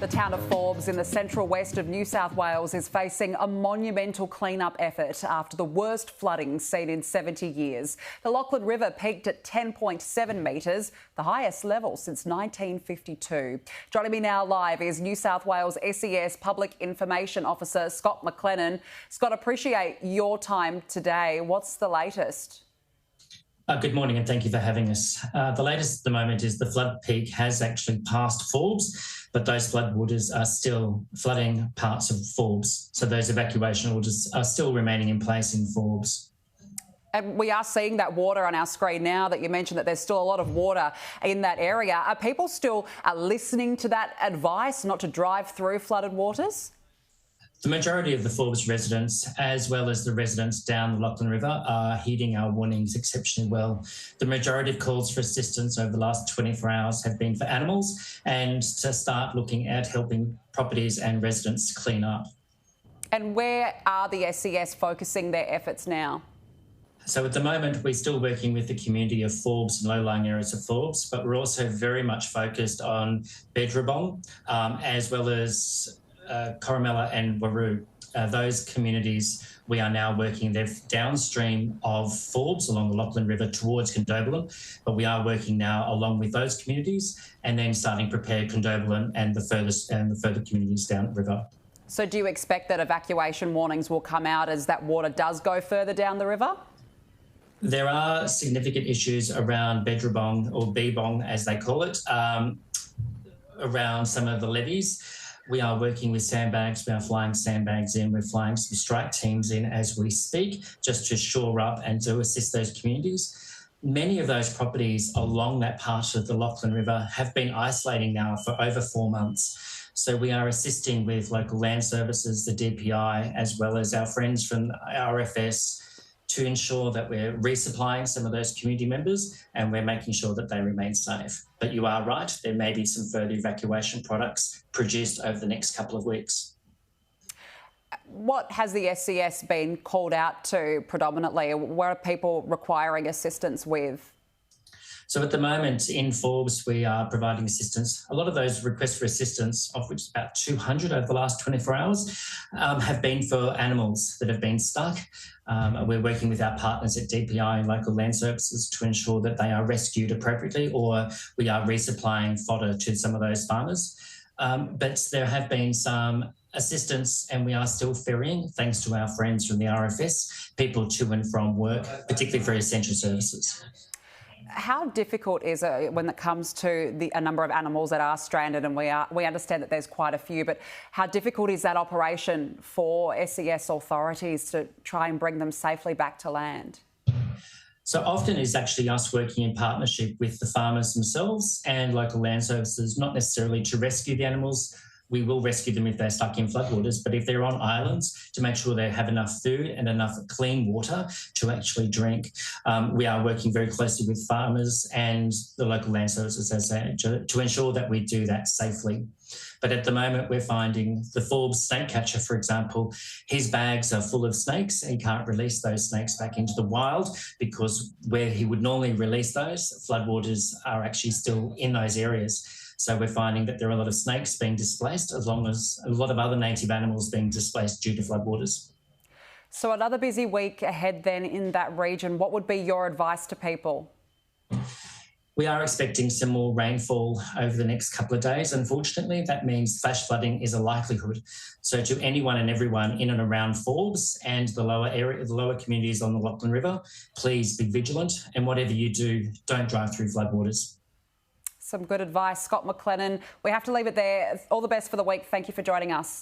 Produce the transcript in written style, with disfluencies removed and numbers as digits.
The town of Forbes in the central west of New South Wales is facing a monumental clean-up effort after the worst flooding seen in 70 years. The Lachlan River peaked at 10.7 metres, the highest level since 1952. Joining me now live is New South Wales SES Public Information Officer Scott McLennan. Scott, appreciate your time today. What's the latest? Good morning and thank you for having us. The latest at the moment is the flood peak has actually passed Forbes, but those flood waters are still flooding parts of Forbes. So those evacuation orders are still remaining in place in Forbes. And we are seeing that water on our screen now that you mentioned that there's still a lot of water in that area. Are people still listening to that advice not to drive through flooded waters? The majority of the Forbes residents, as well as the residents down the Lachlan River, are heeding our warnings exceptionally well. The majority of calls for assistance over the last 24 hours have been for animals and to start looking at helping properties and residents clean up. And where are the SES focusing their efforts now? So at the moment, we're still working with the community of Forbes and low-lying areas of Forbes, but we're also very much focused on Bedrabong, as well as Coromella and Waroo. Those communities, we are now working, they're downstream of Forbes along the Lachlan River towards Condobolin, but we are working now along with those communities and then starting to prepare Condobolin and the further communities down the river. So do you expect that evacuation warnings will come out as that water does go further down the river? There are significant issues around Bedrabong, or Beebong as they call it, around some of the levees. We are working with sandbags, we are flying sandbags in, we're flying some strike teams in as we speak, just to shore up and to assist those communities. Many of those properties along that part of the Lachlan River have been isolating now for over 4 months. So we are assisting with local land services, the DPI, as well as our friends from RFS, to ensure that we're resupplying some of those community members and we're making sure that they remain safe. But you are right, there may be some further evacuation products produced over the next couple of weeks. What has the SES been called out to predominantly? What are people requiring assistance with? So at the moment in Forbes, we are providing assistance. A lot of those requests for assistance, of which about 200 over the last 24 hours, have been for animals that have been stuck. We're working with our partners at DPI and local land services to ensure that they are rescued appropriately, or we are resupplying fodder to some of those farmers. But there have been some assistance and we are still ferrying, thanks to our friends from the RFS, people to and from work, particularly for essential services. How difficult is it when it comes to a number of animals that are stranded, and we understand that there's quite a few, but how difficult is that operation for SES authorities to try and bring them safely back to land? So often it's actually us working in partnership with the farmers themselves and local land services, not necessarily to rescue the animals. We will rescue them if they're stuck in floodwaters, but if they're on islands, to make sure they have enough food and enough clean water to actually drink. We are working very closely with farmers and the local land services to ensure that we do that safely. But at the moment, we're finding the Forbes snake catcher, for example, his bags are full of snakes. He can't release those snakes back into the wild because where he would normally release those, floodwaters are actually still in those areas. So we're finding that there are a lot of snakes being displaced, as long as a lot of other native animals being displaced due to floodwaters. So another busy week ahead then in that region. What would be your advice to people? We are expecting some more rainfall over the next couple of days. Unfortunately, that means flash flooding is a likelihood. So to anyone and everyone in and around Forbes and the lower communities on the Lachlan River, please be vigilant. And whatever you do, don't drive through floodwaters. Some good advice. Scott McLennan, we have to leave it there. All the best for the week. Thank you for joining us.